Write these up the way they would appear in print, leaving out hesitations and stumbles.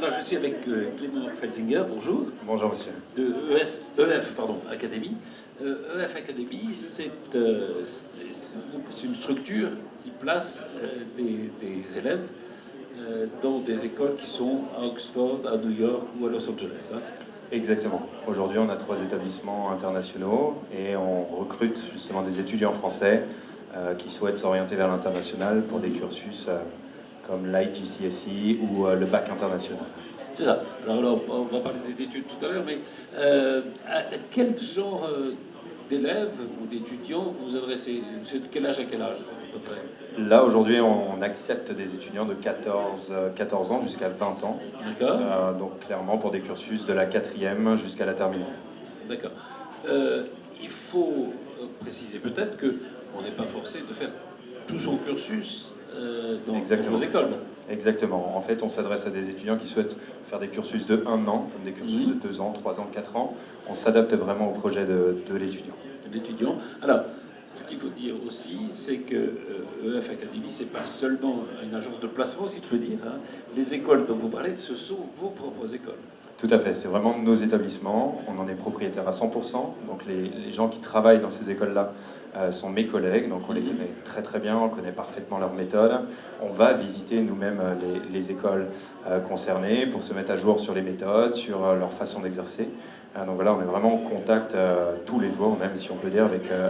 Alors, je suis avec Clément Felsinger, bonjour. Bonjour monsieur. De EF Academy. EF Academy, c'est une structure qui place des élèves dans des écoles qui sont à Oxford, à New York ou à Los Angeles. Hein. Exactement. Aujourd'hui, on a 3 établissements internationaux et on recrute justement des étudiants français qui souhaitent s'orienter vers l'international pour des cursus comme l'IGCSE ou le bac international. C'est ça. Alors, on va parler des études tout à l'heure, mais à quel genre d'élèves ou d'étudiants vous adressez? C'est de quel âge à quel âge à peu près? Là, aujourd'hui, on accepte des étudiants de 14 ans jusqu'à 20 ans. D'accord. Donc, clairement, pour des cursus de la 4e jusqu'à la terminale. D'accord. Il faut préciser peut-être qu'on n'est pas forcé de faire tout son cursus dans vos écoles. Exactement. En fait, on s'adresse à des étudiants qui souhaitent faire des cursus de 1 an, comme des cursus de 2 ans, 3 ans, 4 ans. On s'adapte vraiment au projet de l'étudiant. Alors, ce qu'il faut dire aussi, c'est que EF Academy, c'est pas seulement une agence de placement, si tu veux dire. Hein. Les écoles dont vous parlez, ce sont vos propres écoles. Tout à fait, c'est vraiment nos établissements. On en est propriétaire à 100%. Donc les gens qui travaillent dans ces écoles-là sont mes collègues, donc on les connaît très très bien, on connaît parfaitement leurs méthodes. On va visiter nous-mêmes les écoles concernées pour se mettre à jour sur les méthodes, sur leur façon d'exercer. Donc voilà, on est vraiment en contact tous les jours, même si on peut dire,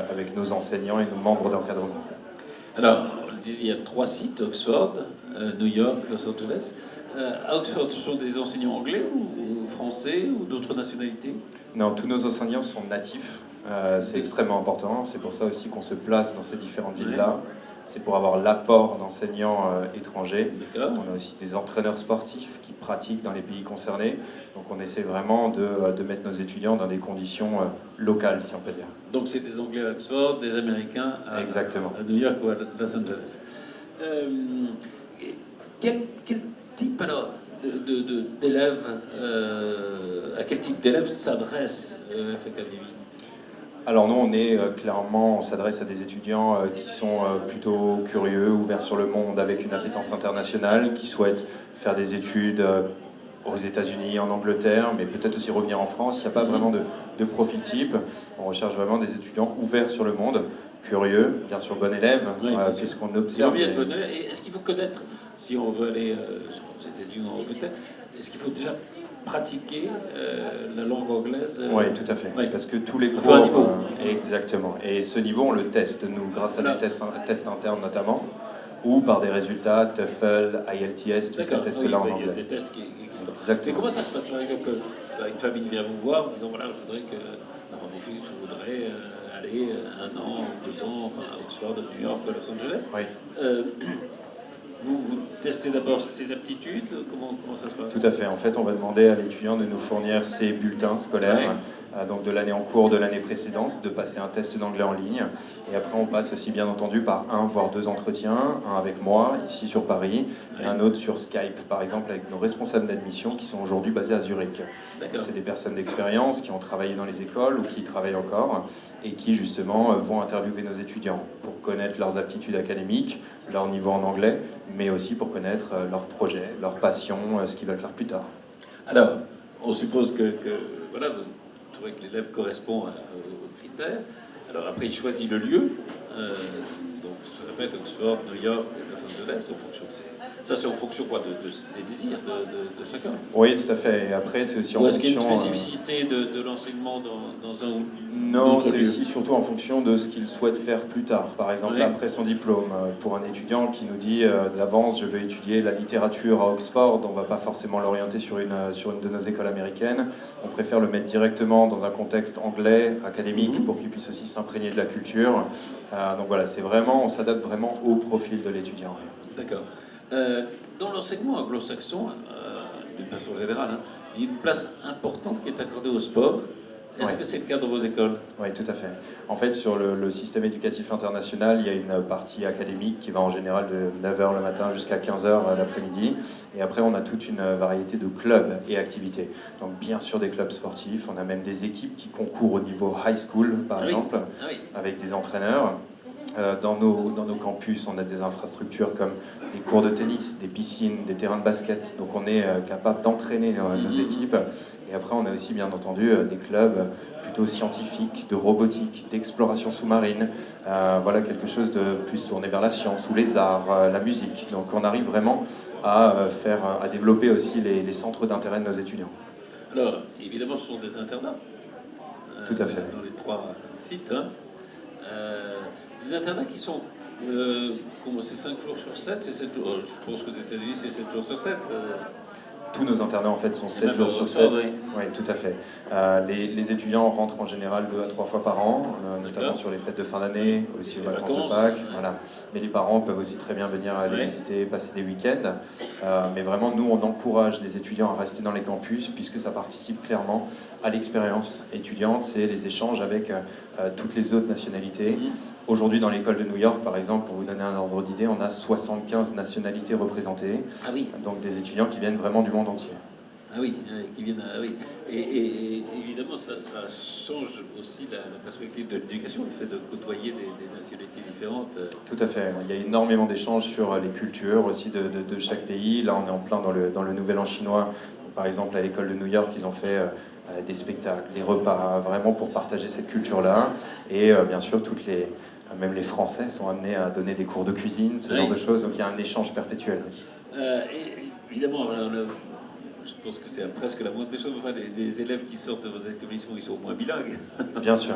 avec nos enseignants et nos membres d'encadrement. Alors, on le disait, il y a 3 sites, Oxford, New York, Los Angeles. À Oxford, ce sont des enseignants anglais ou français ou d'autres nationalités? Non, tous nos enseignants sont natifs. C'est extrêmement important. C'est pour ça aussi qu'on se place dans ces différentes villes-là. C'est pour avoir l'apport d'enseignants étrangers. On a aussi des entraîneurs sportifs qui pratiquent dans les pays concernés. Donc on essaie vraiment de mettre nos étudiants dans des conditions locales, si on peut dire. Donc c'est des Anglais à Oxford, des Américains à New York ou à Los Angeles. Quel type alors d'élèves, à quel type d'élèves s'adresse EF Academy? Alors nous, on s'adresse à des étudiants qui sont plutôt curieux, ouverts sur le monde, avec une appétence internationale, qui souhaitent faire des études aux États-Unis, en Angleterre, mais peut-être aussi revenir en France. Il n'y a pas vraiment de profil type. On recherche vraiment des étudiants ouverts sur le monde, curieux, bien sûr bon élève, c'est ce qu'on observe. Et est-ce qu'il faut connaître, si on veut aller aux États-Unis ou en Angleterre, est-ce qu'il faut déjà pratiquer la langue anglaise? Oui, tout à fait. Oui. Parce que tous les cours... Il faut un niveau. Exactement. Et ce niveau, on le teste, nous, grâce à des tests internes notamment, ou par des résultats TOEFL, IELTS, tous ces tests-là en anglais. Des tests qui existent. Exactement. Mais comment ça se passe? Par exemple, une famille vient vous voir en disant, voilà, je voudrais que mon fils voudrait aller 1 an, 2 ans, enfin, à Oxford, à New York, à Los Angeles. Oui. Vous testez d'abord ses aptitudes? Comment ça se passe? Tout à fait. En fait, on va demander à l'étudiant de nous fournir ses bulletins scolaires, donc de l'année en cours, de l'année précédente, de passer un test d'anglais en ligne. Et après, on passe aussi, bien entendu, par 1 voire 2 entretiens, un avec moi, ici sur Paris, et un autre sur Skype, par exemple, avec nos responsables d'admission qui sont aujourd'hui basés à Zurich. C'est des personnes d'expérience qui ont travaillé dans les écoles ou qui y travaillent encore, et qui, justement, vont interviewer nos étudiants pour connaître leurs aptitudes académiques, leur niveau en anglais, mais aussi pour connaître leurs projets, leurs passions, ce qu'ils veulent faire plus tard. Alors, on suppose que voilà, vous trouvez que l'élève correspond aux critères. Alors après, il choisit le lieu. Donc, je répète, Oxford, New York, Los Angeles, en fonction de ça, c'est en fonction quoi, des désirs de chacun. Oui, tout à fait. Et après, c'est aussi en fonction... Est-ce qu'il y a une spécificité de l'enseignement dans un ou Non, c'est aussi surtout en fonction de ce qu'il souhaite faire plus tard. Par exemple, après son diplôme, pour un étudiant qui nous dit d'avance, je veux étudier la littérature à Oxford, on ne va pas forcément l'orienter sur une de nos écoles américaines. On préfère le mettre directement dans un contexte anglais, académique, pour qu'il puisse aussi s'imprégner de la culture. Donc voilà, on s'adapte vraiment au profil de l'étudiant. D'accord. Dans l'enseignement anglo-saxon, d'une façon générale, il y a une place importante qui est accordée au sport. Est-ce que c'est le cas dans vos écoles? Oui, tout à fait. En fait, sur le système éducatif international, il y a une partie académique qui va en général de 9h le matin jusqu'à 15h l'après-midi. Et après, on a toute une variété de clubs et activités. Donc, bien sûr, des clubs sportifs. On a même des équipes qui concourent au niveau high school, par exemple, avec des entraîneurs. Dans nos campus, on a des infrastructures comme des cours de tennis, des piscines, des terrains de basket. Donc on est capable d'entraîner nos équipes. Et après, on a aussi bien entendu des clubs plutôt scientifiques, de robotique, d'exploration sous-marine. Voilà, quelque chose de plus tourné vers la science ou les arts, la musique. Donc on arrive vraiment à développer aussi les centres d'intérêt de nos étudiants. Alors, évidemment, ce sont des internats. Tout à fait. Dans les 3 sites. Hein. Des internats qui sont, c'est 5 jours sur 7, c'est 7 jours, je pense qu'aux États-Unis c'est 7 jours sur 7. Tous nos internats en fait sont 7 jours sur 7. Oui, tout à fait. Les étudiants rentrent en général 2 à 3 fois par an, notamment sur les fêtes de fin d'année, aussi aux vacances de Pâques. Voilà. Mais les parents peuvent aussi très bien venir les visiter, passer des week-ends. Mais vraiment, nous, on encourage les étudiants à rester dans les campus puisque ça participe clairement à l'expérience étudiante, c'est les échanges avec toutes les autres nationalités. Aujourd'hui, dans l'école de New York, par exemple, pour vous donner un ordre d'idée, on a 75 nationalités représentées. Ah oui. Donc des étudiants qui viennent vraiment du monde entier. Ah oui, qui viennent. Ah oui. Et évidemment, ça change aussi la perspective de l'éducation, le fait de côtoyer des nationalités différentes. Tout à fait. Il y a énormément d'échanges sur les cultures aussi de chaque pays. Là, on est en plein dans le Nouvel An chinois. Par exemple, à l'école de New York, ils ont fait des spectacles, des repas, vraiment pour partager cette culture-là. Et bien sûr, même les Français sont amenés à donner des cours de cuisine, ce genre de choses. Donc il y a un échange perpétuel. Et évidemment, je pense que c'est presque la moindre des choses. Enfin, des élèves qui sortent de vos établissements, ils sont au moins bilingues. Bien sûr.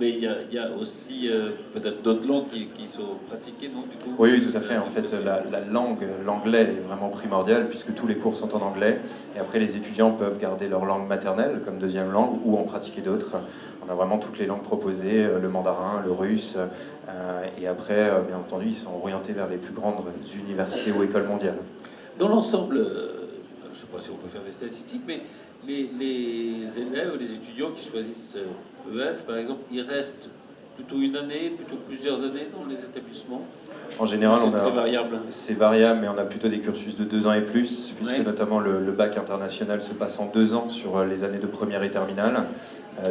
Mais il y a aussi peut-être d'autres langues qui sont pratiquées, non, du coup? Oui, tout à fait. En fait, la langue, l'anglais est vraiment primordial puisque tous les cours sont en anglais. Et après, les étudiants peuvent garder leur langue maternelle comme deuxième langue ou en pratiquer d'autres. On a vraiment toutes les langues proposées, le mandarin, le russe. Et après, bien entendu, ils sont orientés vers les plus grandes universités ou écoles mondiales. Dans l'ensemble, je ne sais pas si on peut faire des statistiques, mais les élèves ou les étudiants qui choisissent EF, par exemple, ils restent plutôt une année, plutôt plusieurs années dans les établissements? En général, c'est très variable. C'est variable, mais on a plutôt des cursus de 2 ans et plus, puisque notamment le bac international se passe en 2 ans sur les années de première et terminale.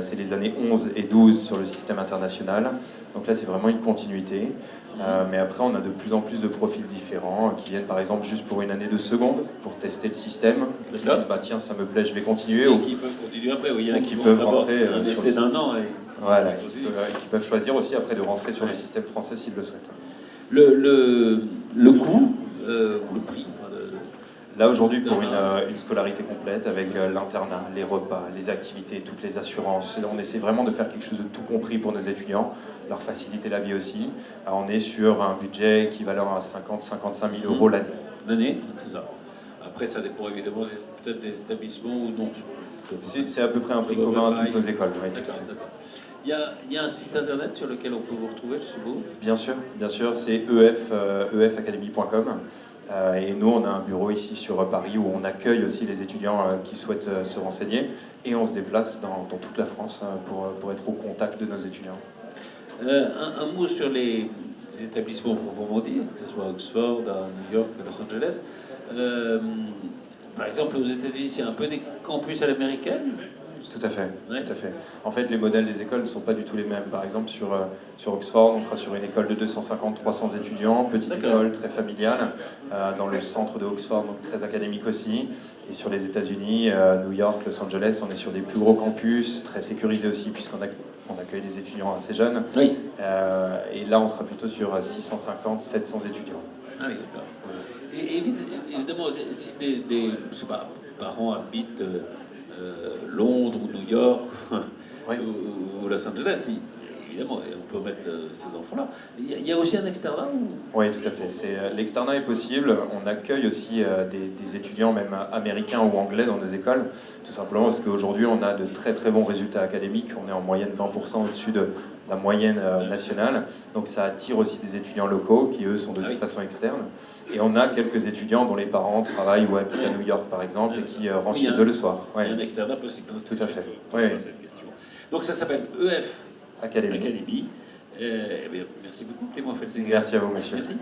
C'est les années 11 et 12 sur le système international. Donc là, c'est vraiment une continuité. Mais après, on a de plus en plus de profils différents qui viennent, par exemple, juste pour une année de seconde, pour tester le système. Qui disent, bah, tiens, ça me plaît, je vais continuer. Et qui peuvent continuer après. Oui, il y en a qui peuvent rentrer un essai d'un an. Voilà, qui peuvent choisir aussi après de rentrer sur le système français s'ils le souhaitent. Le coût, le prix. Là aujourd'hui, pour une scolarité complète, avec l'internat, les repas, les activités, toutes les assurances, on essaie vraiment de faire quelque chose de tout compris pour nos étudiants, leur faciliter la vie aussi. Alors, on est sur un budget équivalent à 50-55 000 euros l'année. L'année, c'est ça. Après, ça dépend évidemment peut-être des établissements ou non. C'est à peu près un prix commun à toutes nos écoles. Oui, tout à fait. Il y a un site internet sur lequel on peut vous retrouver, je suppose? Bien sûr, c'est efacademy.com. Et nous, on a un bureau ici sur Paris où on accueille aussi les étudiants qui souhaitent se renseigner et on se déplace dans toute la France pour être au contact de nos étudiants. Un mot sur les établissements proprement dit, que ce soit à Oxford, à New York, à Los Angeles. Par exemple, aux États-Unis, c'est un peu des campus à l'américaine? Tout à fait, tout à fait. En fait, les modèles des écoles ne sont pas du tout les mêmes. Par exemple, sur Oxford, on sera sur une école de 250-300 étudiants, petite école, très familiale, dans le centre de Oxford, donc très académique aussi. Et sur les États-Unis, New York, Los Angeles, on est sur des plus gros campus, très sécurisés aussi, puisqu'on accueille des étudiants assez jeunes. Oui. Et là, on sera plutôt sur 650-700 étudiants. Ah oui, d'accord. Et évidemment, si des je sais pas, parents habitent Londres ou New York ou Los Angeles, évidemment, on peut mettre ces enfants-là. Il y a aussi un externat Oui, tout à fait. L'externat est possible. On accueille aussi des étudiants, même américains ou anglais, dans nos écoles, tout simplement parce qu'aujourd'hui, on a de très très bons résultats académiques. On est en moyenne 20% au-dessus de la moyenne nationale. Donc ça attire aussi des étudiants locaux qui, eux, sont de toute façon externes. Et on a quelques étudiants dont les parents travaillent ou habitent à New York, par exemple, et qui rentrent chez eux le soir. Il y a un externat possible. Tout à fait. Cette question. Donc ça s'appelle EF Academy. Eh bien, merci beaucoup, Clément Felsinger. Merci à vous, monsieur. Merci.